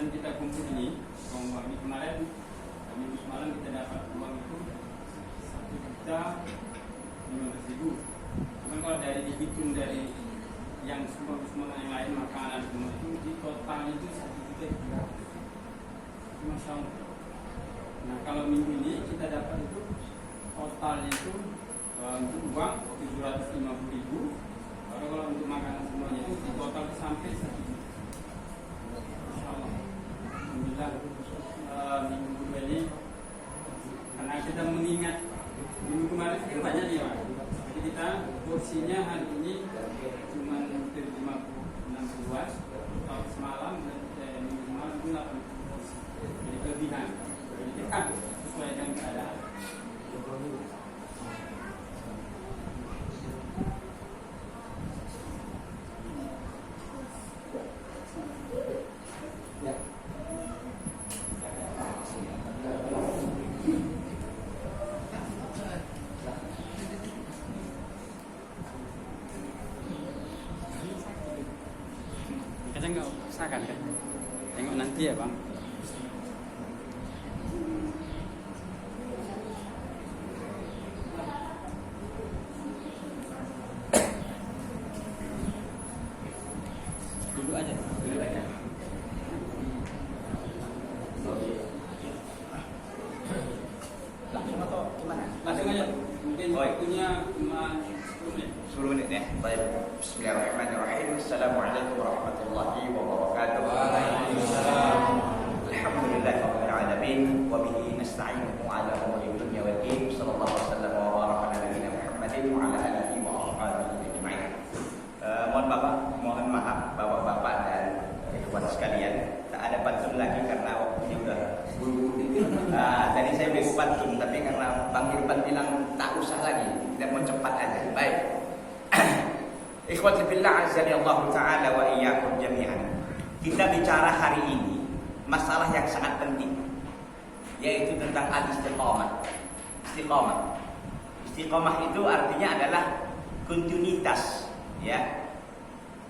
Kita kumpul ini, uang ini kemarin, minggu semalam kita dapat uang itu 1.500.000. Cuman kalau dari dihitung dari yang semua yang lain makanan semua itu di total itu 1.300.000. Masya Allah. Nah kalau minggu ini kita dapat itu total itu untuk uang 750.000. Kalau untuk makanan semuanya itu di total sampai 1 juta. Alhamdulillah minggu kedua ini karena kita mengingat minggu kemarin itu banyak nih Pak. Jadi kita porsinya hari ini cuma hampir 56 buah. Kalau semalam dan minggu semalam itu 80 porsi. Jadi kelebihan. Jadi kita sesuai dengan keadaan. Nggak usah kan? Tengok nanti ya Bang. Duduk aja. Langsung atau gimana? Langsung aja. Mungkin waktunya cuma 10 menit. 10 menit ya. Baik. Bismillahirrahmanirrahim. Assalamualaikum warahmatullahi wabarakatuh. Waalaikumsalam. Alhamdulillahirabbil alamin wa bihi nasta'inuhu 'ala umuri dunya wad din. Sallallahu alaihi wasallam wa baraka ala nabiyyina Muhammadin wa ala alihi wa ashabihi ajma'in. Mohon maaf Bapak-bapak dan ikhwan sekalian. Tak ada pantun lagi karena waktunya udah buru-buru. Tadi saya mau pantun tapi karena Bang Irfan bilang tak usah lagi, tidak mau cepat aja. Baik. Ikhwati billah azza Allah ta'ala wa iyyakum jami'an. Kita bicara hari ini masalah yang sangat penting, yaitu tentang al-istiqamah. Istiqamah itu artinya adalah kontinuitas, ya.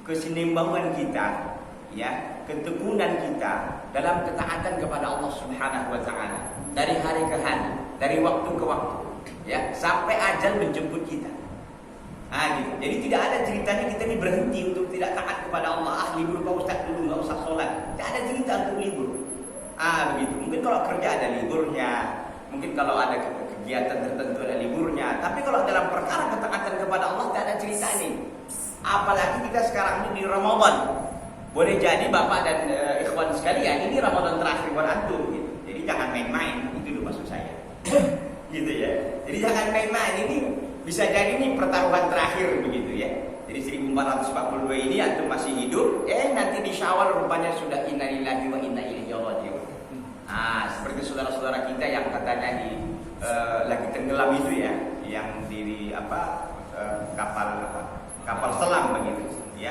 Kesinambungan kita, ya, ketekunan kita dalam ketaatan kepada Allah Subhanahu wa taala dari hari ke hari, dari waktu ke waktu, ya, sampai ajal menjemput kita. Gitu. Jadi tidak ada ceritanya kita ini berhenti untuk tidak taat kepada Allah. Libur Pak Ustaz dulu, nggak usah sholat. Tidak ada cerita untuk libur. Begitu. Mungkin kalau kerja ada liburnya, mungkin kalau ada kegiatan tertentu ada liburnya. Tapi kalau dalam perkara ketaatan kepada Allah tidak ada cerita ini. Apalagi kita sekarang ini di Ramadan. Boleh jadi Bapak dan ikhwan sekalian, ini Ramadan terakhir buat antum. Gitu. Jadi jangan main-main. Itu dulu maksud saya. Gitu ya. Jadi jangan main-main ini. Bisa jadi ini pertaruhan terakhir begitu ya. Jadi 1442 ini antum masih hidup, nanti di Syawal rupanya sudah innalillahi wa inna ilaihi raji'un. Seperti saudara-saudara kita yang katanya lagi tenggelam itu ya, yang di kapal selam begitu ya.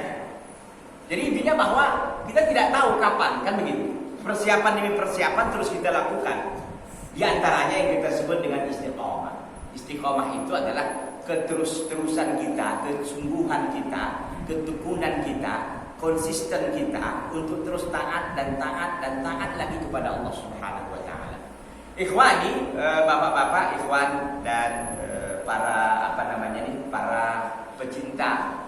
Jadi intinya bahwa kita tidak tahu kapan, kan begitu. Persiapan demi persiapan terus kita lakukan. Di antaranya yang kita sebut dengan istiqamah. Istiqamah itu adalah keterus-terusan kita, kesungguhan kita, ketekunan kita, konsisten kita untuk terus taat dan taat lagi kepada Allah Subhanahu wa taala. Ikhwani, bapak-bapak, ikhwan dan para para pecinta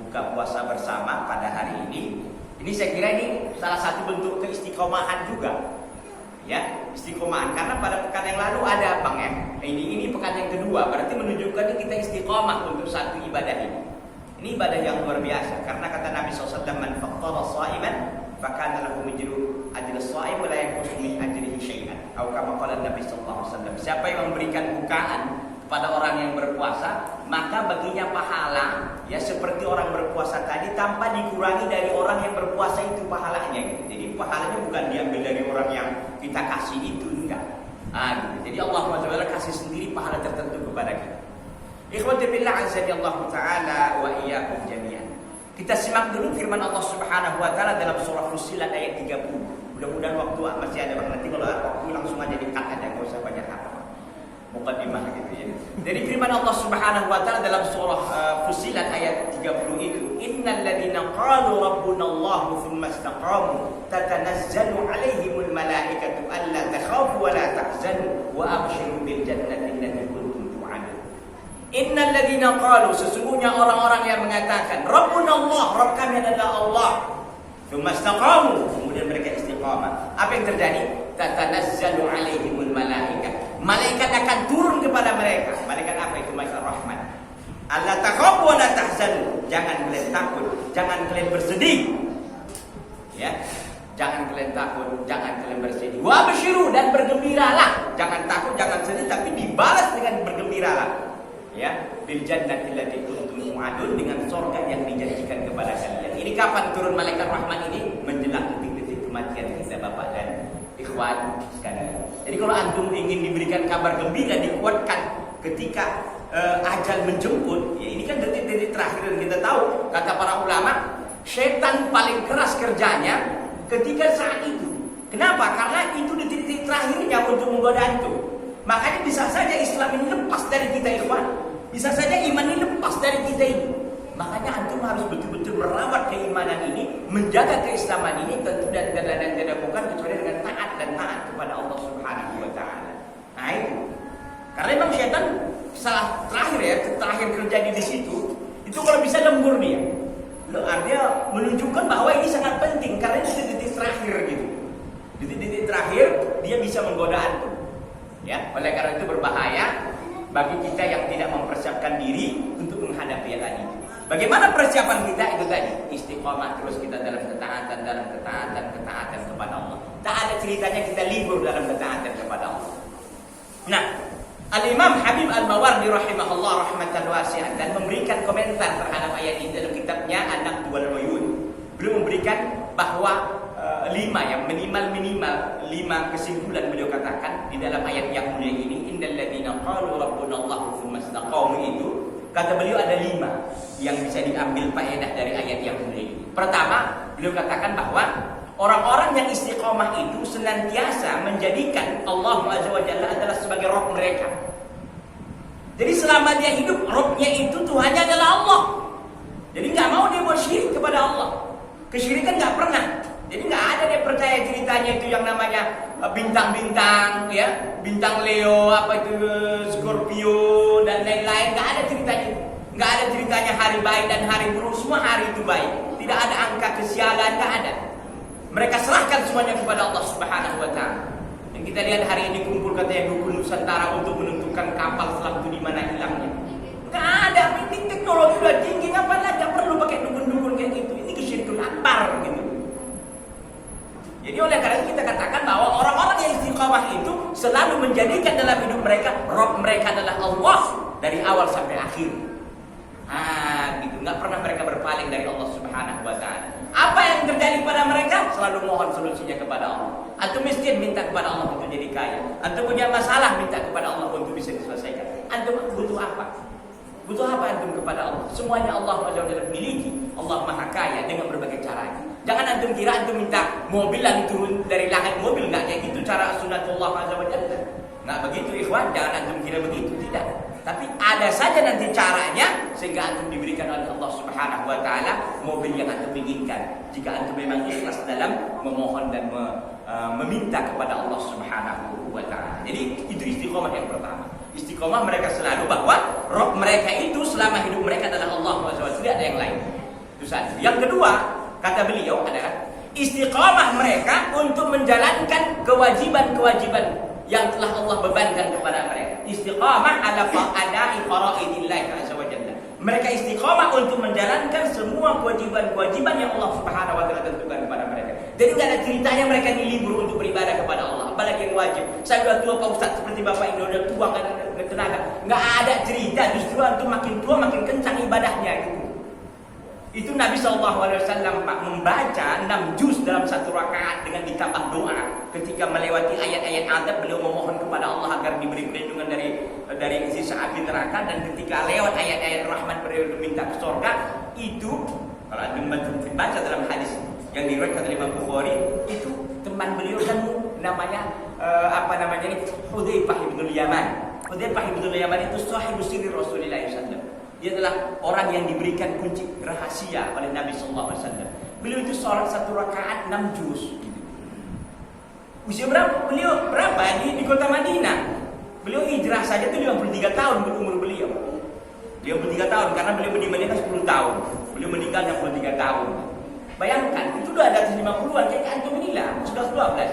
buka puasa bersama pada hari ini. Ini saya kira ini salah satu bentuk keistiqomahan juga. Ya, istiqomahan karena pada pekan yang lalu ada Bang ini pekan yang kedua, berarti menunjukkan kita istiqomah untuk satu ibadah ini. Ini ibadah yang luar biasa karena kata Nabi SAW, man fattara sha'iman fakana lahu mijru ajri shaim wa la yanqusu min ajrihi syai'an. Atau kama qala Nabi sallallahu alaihi wasallam, siapa yang memberikan bukaan kepada orang yang berpuasa, maka baginya pahala ya seperti orang berpuasa tadi tanpa dikurangi dari orang yang berpuasa itu pahalanya gitu. Jadi pahalanya bukan diambil dari orang yang kita kasih itu, enggak. Gitu. Jadi Allah SWT kasih sendiri pahala tertentu kepada kita. Ikhwati billah azza ta'ala wa iyyakum jami'an. Kita simak dulu firman Allah Subhanahu wa taala dalam surah Fussilat ayat 30. Mudah-mudahan waktu masih ada, nanti kalau ada waktu langsung aja di-cut aja, enggak usah banyak apa. Muqaddimah gitu ya. Dari firman Allah Subhanahu wa taala dalam surah Fussilat ayat 30 itu, innal ladzina qalu rabbuna Allah tsumma istaqamu tatanazzalu 'alaihimul malaikatu alla takhafu wa la tahzanu wa abshiru bil jannati allati kuntum tu'adun. Innal ladzina qalu, sesungguhnya orang-orang yang mengatakan rabbuna Allah, Rabb kami adalah Allah. Tsumma istaqamu, kemudian mereka istiqamah. Apa yang terjadi? Tatanazzalu 'alaihimul malaikatu, malaikat akan turun kepada mereka. Malaikat apa itu? Malaikat rahmat. Allah takhafu wa la tahzanu, jangan kalian takut, jangan kalian bersedih. Ya, jangan kalian takut, jangan kalian bersedih. Wa absyiru, dan bergembiralah. Jangan takut, jangan sedih, tapi dibalas dengan bergembiralah. Ya, bil jannati allati kuntum tu'adun, dengan surga yang dijanjikan kepada kalian. Ini kapan turun malaikat rahmat ini? Menjelang detik-detik kematian kita Bapak dan ikhwan sekalian. Jadi kalau antum ingin diberikan kabar gembira, dikuatkan ketika ajal menjemput, ya ini kan detik-detik terakhir dan kita tahu kata para ulama, setan paling keras kerjanya ketika saat itu. Kenapa? Karena itu detik-detik terakhirnya untuk menggoda antum. Makanya bisa saja Islam ini lepas dari kita ikhwan, bisa saja iman ini lepas dari kita ini. Makanya antum harus betul-betul merawat keimanan ini, menjaga keislaman ini, tentu dan tidak bukan kecuali dengan taat dan taat kepada Allah Subhanahu wa taala. Nah itu. Karena memang syaitan salah terakhir ya, terakhir kerja di situ, itu kalau bisa lembur dia. Artinya menunjukkan bahwa ini sangat penting karena itu detik terakhir gitu. Detik-detik terakhir dia bisa menggoda antum. Ya, oleh karena itu berbahaya bagi kita yang tidak mempersiapkan diri untuk menghadapi hal ini. Bagaimana persiapan kita? Itu tadi, istiqomah terus kita dalam ketaatan kepada Allah. Tak ada ceritanya kita libur dalam ketaatan kepada Allah. Nah, Al-Imam Habib Al-Mawardi rahimahullah rahmatan wasi'ah dan memberikan komentar terhadap ayat ini dalam kitabnya An-Naqd-wal Uyun. Beliau memberikan bahwa 5 yang minimal 5 kesimpulan beliau katakan di dalam ayat yang mulia ini, innal ladzina qalu rabbuna Allah tsumma istaqamu, itu kata beliau ada 5 yang bisa diambil faedah dari ayat yang mulia ini. Pertama, beliau katakan bahwa orang-orang yang istiqomah itu senantiasa menjadikan Allah Azza wa Jalla adalah sebagai Rabb mereka. Jadi selama dia hidup, Rabbnya itu Tuhannya adalah Allah. Jadi nggak mau dia buat syirik kepada Allah. Kesyirikan nggak pernah. Jadi nggak ada dia percaya ceritanya itu yang namanya bintang-bintang, ya, bintang Leo, apa itu Scorpio dan lain-lain. Nggak ada ceritanya. Nggak ada ceritanya hari baik dan hari buruk. Semua hari itu baik. Tidak ada angka kesialan, nggak ada. Mereka serahkan semuanya kepada Allah Subhanahu wa taala. Dan kita lihat hari ini kumpul katanya dukun Nusantara untuk menentukan kapal selam itu di mana hilangnya. Nggak ada. Ini teknologi udah tinggi, ngapain lagi? Nggak perlu pakai dukun-dukun kayak gitu. Ini kesyirikan akbar gitu. Jadi oleh karena itu kita katakan bahwa orang-orang yang istiqamah itu selalu menjadikan dalam hidup mereka Rabb mereka adalah Allah dari awal sampai akhir. Gitu, nggak pernah mereka berpaling dari Allah Subhanahu wa taala. Apa yang terjadi pada mereka? Selalu mohon solusinya kepada Allah. Antum miskin, minta kepada Allah untuk jadi kaya. Antum punya masalah, minta kepada Allah untuk bisa diselesaikan. Antum butuh apa? Butuh apa antum kepada Allah? Semuanya Allah Azza wa Jalla miliki. Allah Maha Kaya dengan berbagai caranya. Jangan antum kira antum minta mobil lalu turun dari langit mobil, enggak kayak gitu cara sunatullah Azza wa Jalla. Enggak begitu ikhwan, jangan antum kira begitu, tidak. Tapi ada saja nanti caranya sehingga antum diberikan oleh Allah Subhanahu wa taala mobil yang antum inginkan. Jika antum memang ikhlas dalam memohon dan meminta kepada Allah Subhanahu wa taala. Jadi itu istiqomah yang pertama. Istiqomah mereka selalu bahwa Rabb mereka itu selama hidup mereka adalah Allah Subhanahu wa taala, tidak ada yang lain. Itu satu. Yang kedua, kata beliau adalah istiqamah mereka untuk menjalankan kewajiban-kewajiban yang telah Allah bebankan kepada mereka. Istiqamah ala ada'i faraidillah azza wa jalla. Mereka istiqamah untuk menjalankan semua kewajiban-kewajiban yang Allah Subhanahu wa taala tentukan kepada mereka. Jadi tidak ada ceritanya mereka ini libur untuk beribadah kepada Allah. apalagi yang wajib. Saya udah tua Pak Ustaz, seperti Bapak ini udah tua kan ada tenaga. Nggak ada cerita, justru antum makin tua makin kencang ibadahnya itu. Itu Nabi SAW Pak membaca 6 juz dalam satu rakaat dengan ditambah doa. Ketika melewati ayat-ayat adab, beliau memohon kepada Allah agar diberi perlindungan dari siksa api neraka. Dan ketika lewat ayat-ayat rahmat, beliau minta ke surga. Itu kalau anda baca dalam hadis yang diriwayatkan oleh Imam Bukhari, itu teman beliau kan namanya Hudzaifah bin Yaman. Hudzaifah bin Yaman itu sahibu sirri Rasulullah SAW. Dia adalah orang yang diberikan kunci rahasia oleh Nabi SAW. Beliau itu sholat satu rakaat 6 juz. Usia berapa? Beliau berapa? Di kota Madinah. Beliau hijrah saja itu 53 tahun berumur beliau. 53 tahun karena beliau di Madinah 10 tahun. Beliau meninggal 63 tahun. Bayangkan, itu udah ada 50-an kayak antum inilah, sudah 12.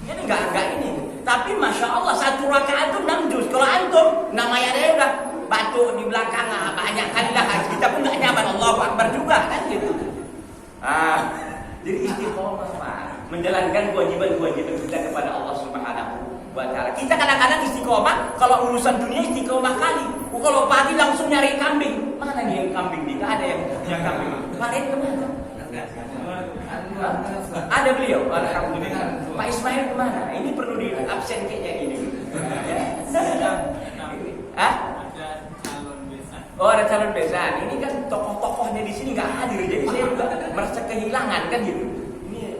Jadi enggak ini. Tapi Masya Allah satu rakaat itu 6 juz. Kalau antum namanya dia udah batuk di belakang banyak kali lah, kita pun nggak nyaman. Allahu Akbar juga kan gitu. Jadi istiqomah Pak, menjalankan kewajiban-kewajiban kita kepada Allah Subhanahu wa Ta'ala. Kita kadang-kadang istiqomah kalau urusan dunia istiqomah kali. Kalau pagi langsung nyari kambing, mana nih yang kambing nih? Nggak ada yang punya kambing. Pak Red kemana? Ada beliau, alhamdulillah. Pak Ismail kemana? Ini perlu di absen kayaknya ini. Oh ada calon besan. Ini kan tokoh-tokohnya di sini nggak hadir, jadi saya juga merasa kehilangan kan gitu. Ini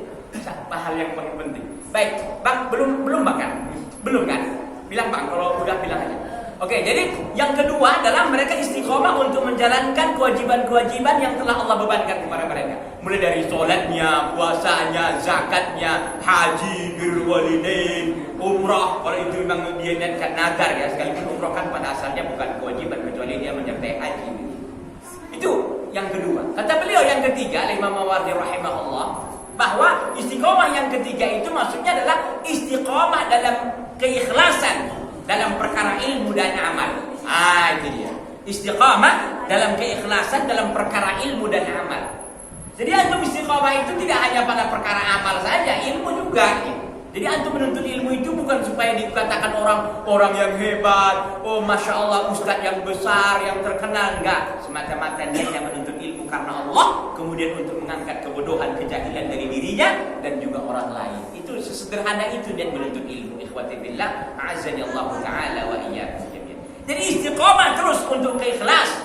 hal yang paling penting. Baik, Bang, belum makan? Belum kan? Bilang Bang, kalau udah bilang aja. Oke, jadi yang kedua adalah mereka istiqomah untuk menjalankan kewajiban-kewajiban yang telah Allah bebankan kepada mereka. Mulai dari sholatnya, puasanya, zakatnya, haji, birrul walidain, umrah. Kalau itu memang dia niatkan nazar ya, sekalipun umrah kan pada asalnya bukan kewajiban kecuali dia menyertai haji. Itu yang kedua. Kata beliau yang ketiga, Imam Mawardi rahimahullah, bahwa istiqomah yang ketiga itu maksudnya adalah istiqomah dalam keikhlasan dalam perkara ilmu dan amal. Itu dia. Istiqamah dalam keikhlasan dalam perkara ilmu dan amal. Jadi antum istiqamah itu tidak hanya pada perkara amal saja, ilmu juga. Jadi antum menuntut ilmu itu bukan supaya dikatakan orang yang hebat, oh masya Allah ustadz yang besar, yang terkenal, enggak. Semata-mata dia hanya menuntut ilmu karena Allah, kemudian untuk mengangkat kebodohan, kejahilan dari dirinya dan juga orang lain. Itu sesederhana itu dia menuntut ilmu. Ikhwati billah, a'azzani Allah Ta'ala wa iyyakum jami'an. Jadi istiqamah terus untuk keikhlas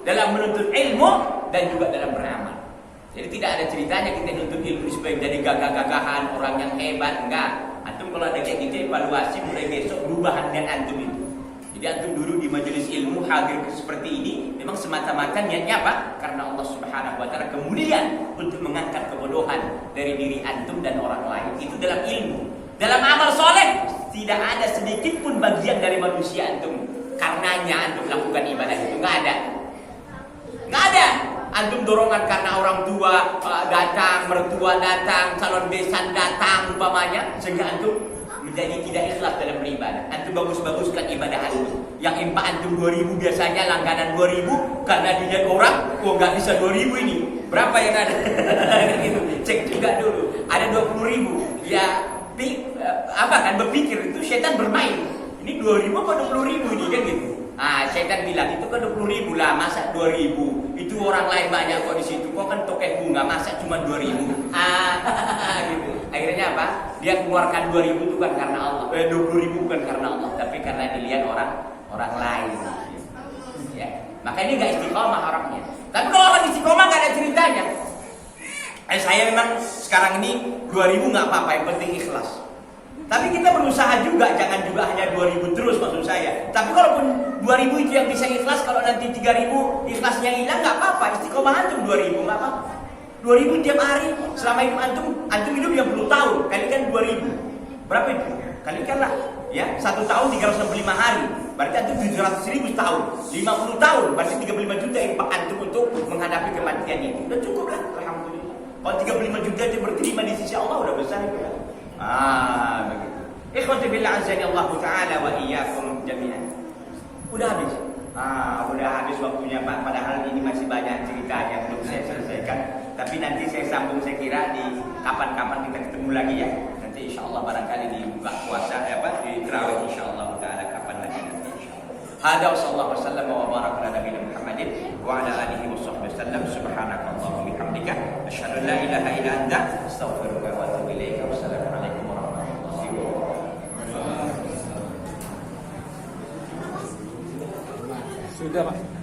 dalam menuntut ilmu dan juga dalam beramal. Jadi tidak ada ceritanya kita nuntut ilmu supaya jadi gagah-gagahan, orang yang hebat, enggak. Antum kalau ada kayak gitu evaluasi mulai besok berubah niat antum itu. Jadi antum dulu di majelis ilmu hadir seperti ini memang semata-mata niatnya apa? Karena Allah Subhanahu wa Ta'ala, kemudian untuk mengangkat kebodohan dari diri antum dan orang lain. Itu dalam ilmu. Dalam amal soleh tidak ada sedikit pun bagian dari manusia antum karenanya antum lakukan ibadah itu, enggak ada. Enggak ada. Antum dorongan karena orang tua datang, mertua datang, calon besan datang umpamanya, sehingga antum menjadi tidak ikhlas dalam beribadah. Antum bagus-baguskan ibadah antum. Yang impak antum 2000 biasanya langganan 2000 karena dilihat orang, oh nggak bisa 2000 ini. Berapa yang ada? Gitu. Cek juga dulu. Ada 20.000. Ya, apa kan berpikir itu setan bermain. Ini 2000 apa 20.000 ini kan gitu. Setan bilang itu kan 20.000 lah, masa 2.000? Itu orang lain banyak kok di situ. Kok kan tokek bunga, masa cuma 2.000? Gitu. Akhirnya apa? Dia keluarkan 2.000 itu bukan karena Allah, 20.000 bukan karena Allah, tapi karena dilihat orang lain. Ya, maka ini gak istiqomah orangnya. Tapi kalau orang istiqomah gak ada ceritanya. Saya memang sekarang ini 2.000 gak apa-apa, yang penting ikhlas. Tapi kita berusaha juga, jangan juga hanya 2.000 terus maksud saya. Tapi kalaupun 2.000 itu yang bisa ikhlas, kalau nanti 3.000 ikhlasnya hilang, nggak apa-apa. Istiqomah antum 2.000 nggak apa-apa. 2.000 tiap hari, selama hidup antum hidup 30 tahun, kalikan 2.000. Berapa itu? Kalikanlah, ya 1 tahun 365 hari. Berarti antum 700.000 tahun, 50 tahun, berarti 35 juta impak antum untuk menghadapi kematian ini. Udah cukup lah, alhamdulillah. Kalau 35 juta itu berterima di sisi Allah udah besar itu ya. Begitu. Ikhwati billah azza Allah Ta'ala wa iyyakum jami'an. Udah habis. Udah habis waktunya Pak. Padahal ini masih banyak cerita yang belum saya selesaikan. Tapi nanti saya sambung, saya kira di kapan-kapan kita ketemu lagi ya. Nanti insya Allah barangkali dibuka puasa di tarawih insyaallah taala kapan lagi nanti insyaallah. Hada sallallahu wasallam wa baraka ala nabiyina Muhammadin wa ala alihi washabbihi wasallam. Subhanakallahumma wa bihamdika asyhadu an la ilaha illa anta astaghfiruka wa atubu ilaik. Wassalamu alaikum warahmatullahi wabarakatuh. Sudah, Pak.